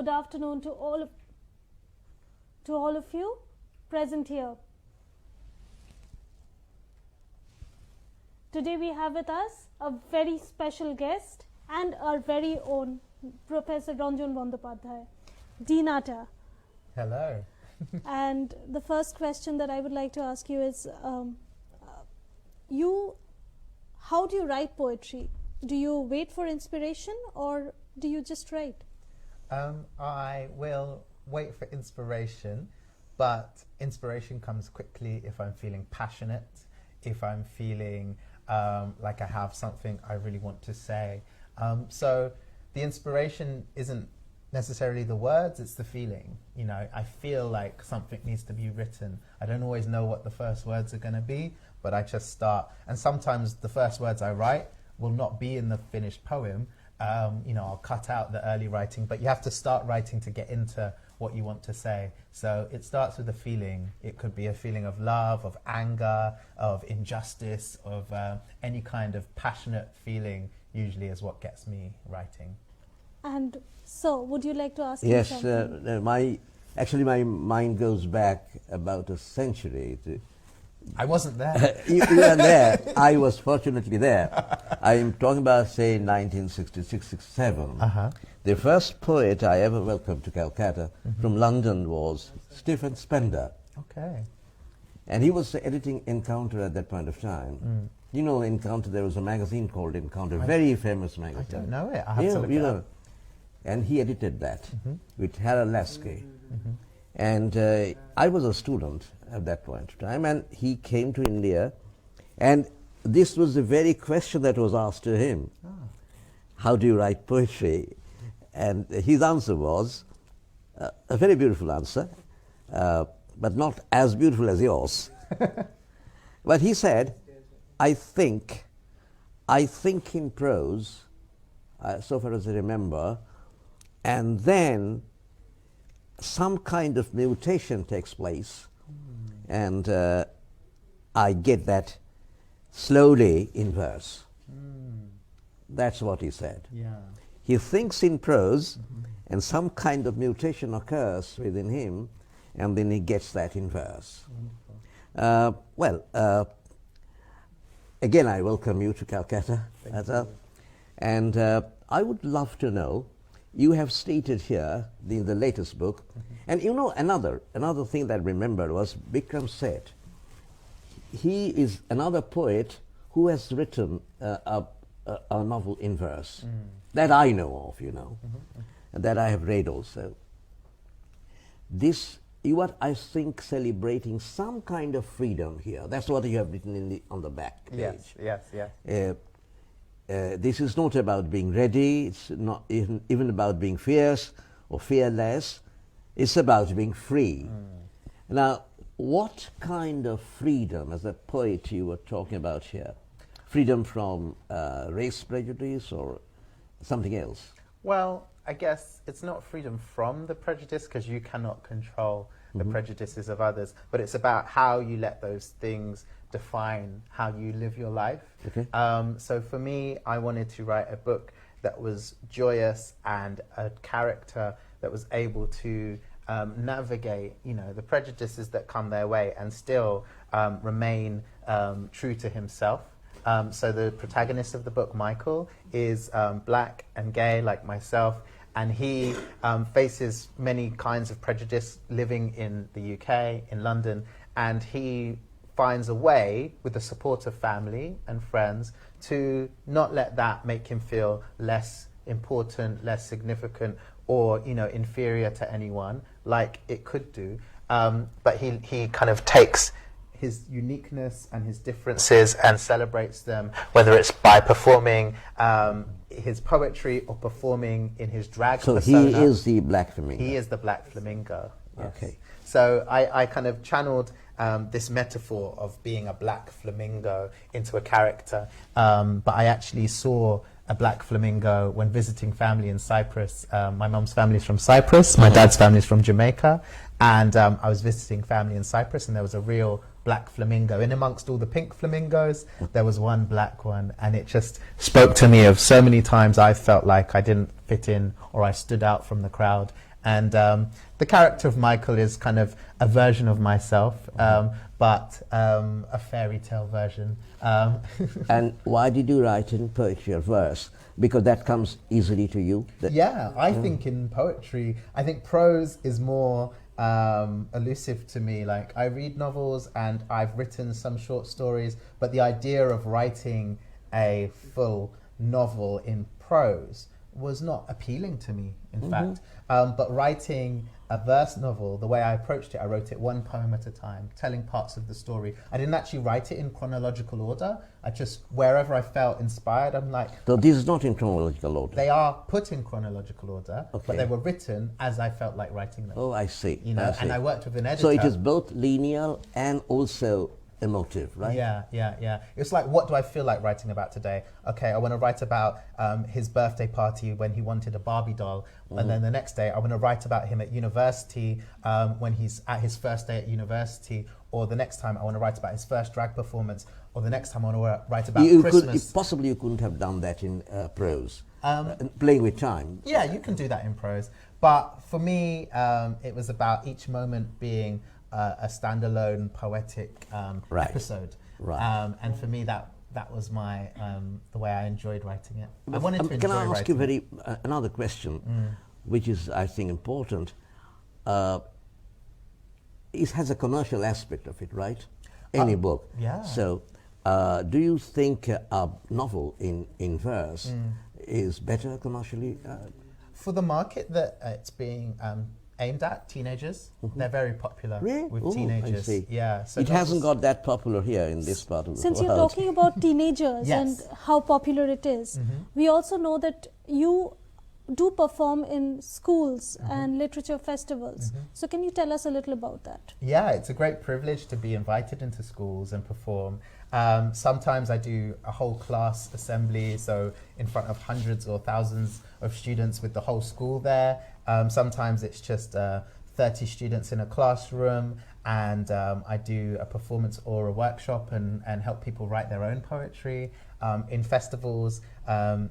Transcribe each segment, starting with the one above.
good afternoon to all of you present here. Today we have with us a very special guest and our very own Professor Ranjan Bandyopadhyay, Dean Atta. Hello. And the first question that I would like to ask you is, how do you write poetry? Do you wait for inspiration or do you just write? I will wait for inspiration, but inspiration comes quickly if I'm feeling passionate, if I'm feeling like I have something I really want to say. So the inspiration isn't necessarily the words, it's the feeling. You know, I feel like something needs to be written. I don't always know what the first words are going to be, but I just start. And sometimes the first words I write will not be in the finished poem. You know, I'll cut out the early writing, but you have to start writing to get into what you want to say. So it starts with a feeling. It could be a feeling of love, of anger, of injustice, of any kind of passionate feeling usually is what gets me writing. And so, would you like to ask him Yes, something? my mind goes back about a century. I wasn't there. You were there. I was fortunately there. I am talking about, say, 1966-67. The first poet I ever welcomed to Calcutta from London was Stephen Spender. Okay. And he was editing Encounter at that point of time. You know, Encounter, there was a magazine called Encounter, very famous magazine. I don't know it. I have to look it up. And he edited that with Harold Lasky. And I was a student at that point of time, and he came to India, and this was the very question that was asked to him. How do you write poetry? And his answer was a very beautiful answer, but not as beautiful as yours. But he said, I think in prose, so far as I remember, and then some kind of mutation takes place, and I get that slowly in verse. That's what he said. Yeah. He thinks in prose, and some kind of mutation occurs within him, and then he gets that in verse. Again, I welcome you to Calcutta. And I would love to know, you have stated here in the latest book, and you know, another thing that I remembered was Bikram Seth. He is another poet who has written a novel in verse that I know of, you know, and that I have read also. You are, I think, celebrating some kind of freedom here. That's what you have written on the back page. Yes. This is not about being ready, it's not even about being fierce or fearless, it's about being free. Now, what kind of freedom, as a poet you were talking about here? Freedom from race prejudice or something else? Well, I guess it's not freedom from the prejudice, because you cannot control the prejudices of others, but it's about how you let those things define how you live your life. Okay. So for me, I wanted to write a book that was joyous and a character that was able to navigate, you know, the prejudices that come their way and still remain true to himself. So the protagonist of the book, Michael, is black and gay like myself, and he faces many kinds of prejudice living in the UK, in London, and he finds a way, with the support of family and friends, to not let that make him feel less important, less significant, or, you know, inferior to anyone, like it could do. But he kind of takes his uniqueness and his differences and celebrates them, whether it's by performing his poetry or performing in his drag persona. So he is the black flamingo. He is the black flamingo. Yes. Okay. So I kind of channeled this metaphor of being a black flamingo into a character, but I actually saw a black flamingo when visiting family in Cyprus. My mum's family is from Cyprus, my dad's family is from Jamaica, and I was visiting family in Cyprus, and there was a real black flamingo. In amongst all the pink flamingos, there was one black one, and it just spoke to me of so many times I felt like I didn't fit in or I stood out from the crowd. And the character of Michael is kind of a version of myself, but a fairy tale version. And why did you write in poetry or verse? Because that comes easily to you? Yeah, I think in poetry, I think prose is more elusive to me. Like, I read novels and I've written some short stories, but the idea of writing a full novel in prose was not appealing to me, in fact. But writing a verse novel, the way I approached it, I wrote it one poem at a time, telling parts of the story. I didn't actually write it in chronological order. I just, wherever I felt inspired, I'm like... So this is not in chronological order? They are put in chronological order, okay, but they were written as I felt like writing them. Oh, I see. You know, I see. and I worked with an editor. So it is both linear and also emotive, right? Yeah. It's like, what do I feel like writing about today? Okay, I want to write about his birthday party when he wanted a Barbie doll. And then the next day, I want to write about him at university when he's at his first day at university. Or the next time, I want to write about his first drag performance. Or the next time, I want to write about Christmas. Possibly you couldn't have done that in prose, playing with time. Yeah, you can do that in prose. But for me, it was about each moment being a standalone poetic episode. Right. And for me, that was my the way I enjoyed writing it. I wanted to enjoy Can I ask writing you another question, which is, I think, important? It has a commercial aspect of it, right? Any book. Yeah. So, do you think a novel in verse is better commercially? For the market that it's being aimed at, teenagers, they're very popular with teenagers. I see. Yeah. So it hasn't got that popular here in this part of the world. Since you're talking about teenagers and how popular it is, we also know that you do perform in schools and literature festivals. So can you tell us a little about that? Yeah, it's a great privilege to be invited into schools and perform. Sometimes I do a whole class assembly, so in front of hundreds or thousands of students with the whole school there. Sometimes it's just 30 students in a classroom, and I do a performance or a workshop and help people write their own poetry. In festivals,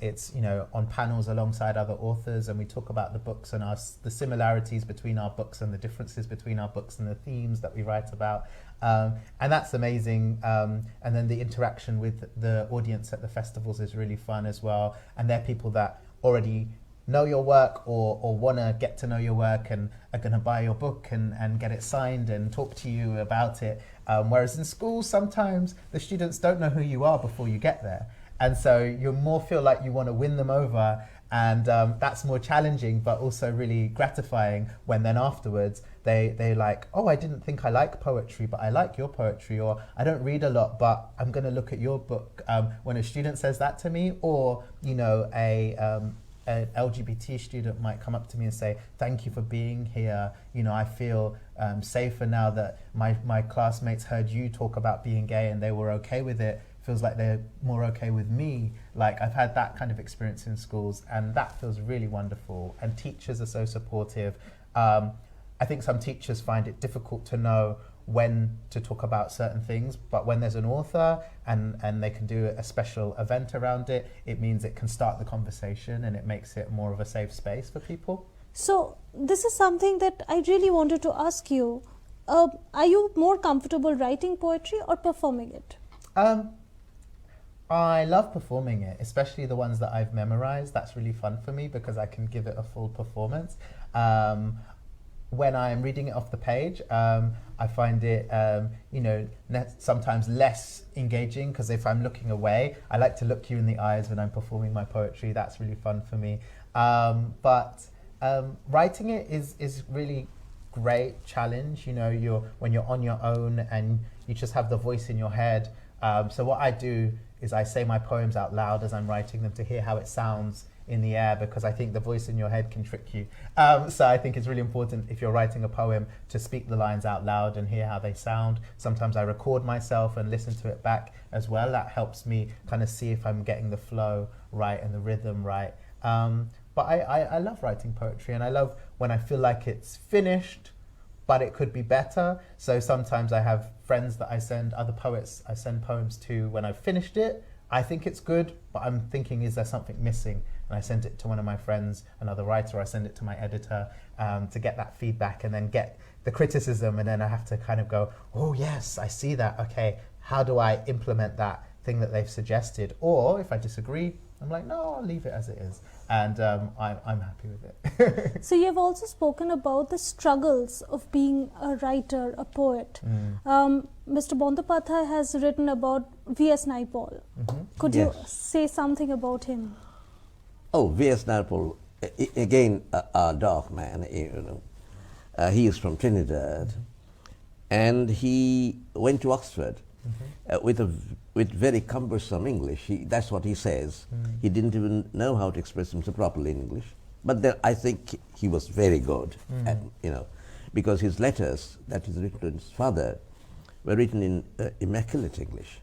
it's, you know, on panels alongside other authors, and we talk about the books and the similarities between our books and the differences between our books and the themes that we write about. And that's amazing. And then the interaction with the audience at the festivals is really fun as well. And they're people that already know your work or want to get to know your work and are going to buy your book and get it signed and talk to you about it. Whereas in schools, sometimes the students don't know who you are before you get there. And so you more feel like you want to win them over. And that's more challenging, but also really gratifying when then afterwards they like, oh, I didn't think I like poetry, but I like your poetry, or I don't read a lot, but I'm going to look at your book. When a student says that to me, or, you know, an LGBT student might come up to me and say, thank you for being here. You know, I feel safer now that my classmates heard you talk about being gay and they were okay with it. Feels like they're more okay with me. Like, I've had that kind of experience in schools, and that feels really wonderful. And teachers are so supportive. I think some teachers find it difficult to know when to talk about certain things, but when there's an author and they can do a special event around it, it means it can start the conversation and it makes it more of a safe space for people. So this is something that I really wanted to ask you. Are you more comfortable writing poetry or performing it? I love performing it, especially the ones that I've memorized. That's really fun for me because I can give it a full performance. When I'm reading it off the page, I find it, you know, sometimes less engaging, because if I'm looking away, I like to look you in the eyes when I'm performing my poetry. That's really fun for me. But writing it is really great challenge. You know, when you're on your own and you just have the voice in your head. So what I do is I say my poems out loud as I'm writing them to hear how it sounds in the air, because I think the voice in your head can trick you. So I think it's really important, if you're writing a poem, to speak the lines out loud and hear how they sound. Sometimes I record myself and listen to it back as well. That helps me kind of see if I'm getting the flow right and the rhythm right. But I love writing poetry, and I love when I feel like it's finished, but it could be better. So sometimes I have friends that I send, other poets I send poems to when I've finished it. I think it's good, but I'm thinking, is there something missing? And I send it to one of my friends, another writer, I send it to my editor to get that feedback and then get the criticism, and then I have to kind of go, oh yes, I see that, okay, how do I implement that thing that they've suggested? Or if I disagree, I'm like, no, I'll leave it as it is. And I'm happy with it. So you have also spoken about the struggles of being a writer, a poet. Mr. Bandyopadhyay has written about V.S. Naipaul. Could you say something about him? Oh, V.S. Naipaul, again, a dark man, he is from Trinidad, and he went to Oxford with very cumbersome English. That's what he says. He didn't even know how to express himself properly in English. But then I think he was very good, at, because his letters that he's written to his father were written in immaculate English.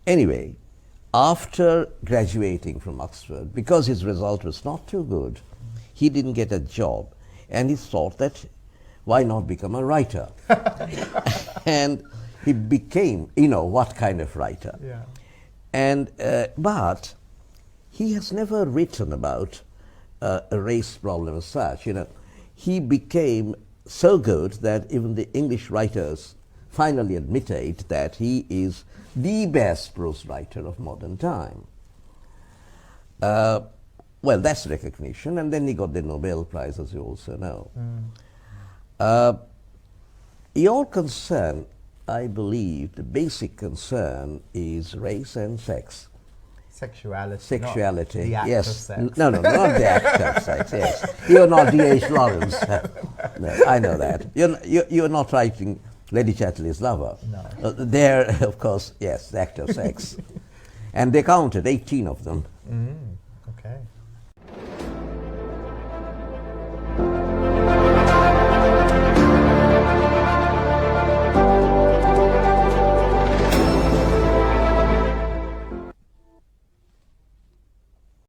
Anyway, after graduating from Oxford, because his result was not too good, he didn't get a job, and he thought that why not become a writer? And he became, what kind of writer. Yeah. And, but he has never written about a race problem as such. He became so good that even the English writers finally admitted that he is the best prose writer of modern time. Well, that's recognition, and then he got the Nobel Prize, as you also know. Your concern, I believe, the basic concern is race and sex. Sexuality. Sexuality, not the act yes. of sex. No, not the act of sex, yes. You're not D.H. Lawrence. No, I know that. You're not writing Lady Chatterley's Lover. No. There, of course, yes, the act of sex. And they counted 18 of them.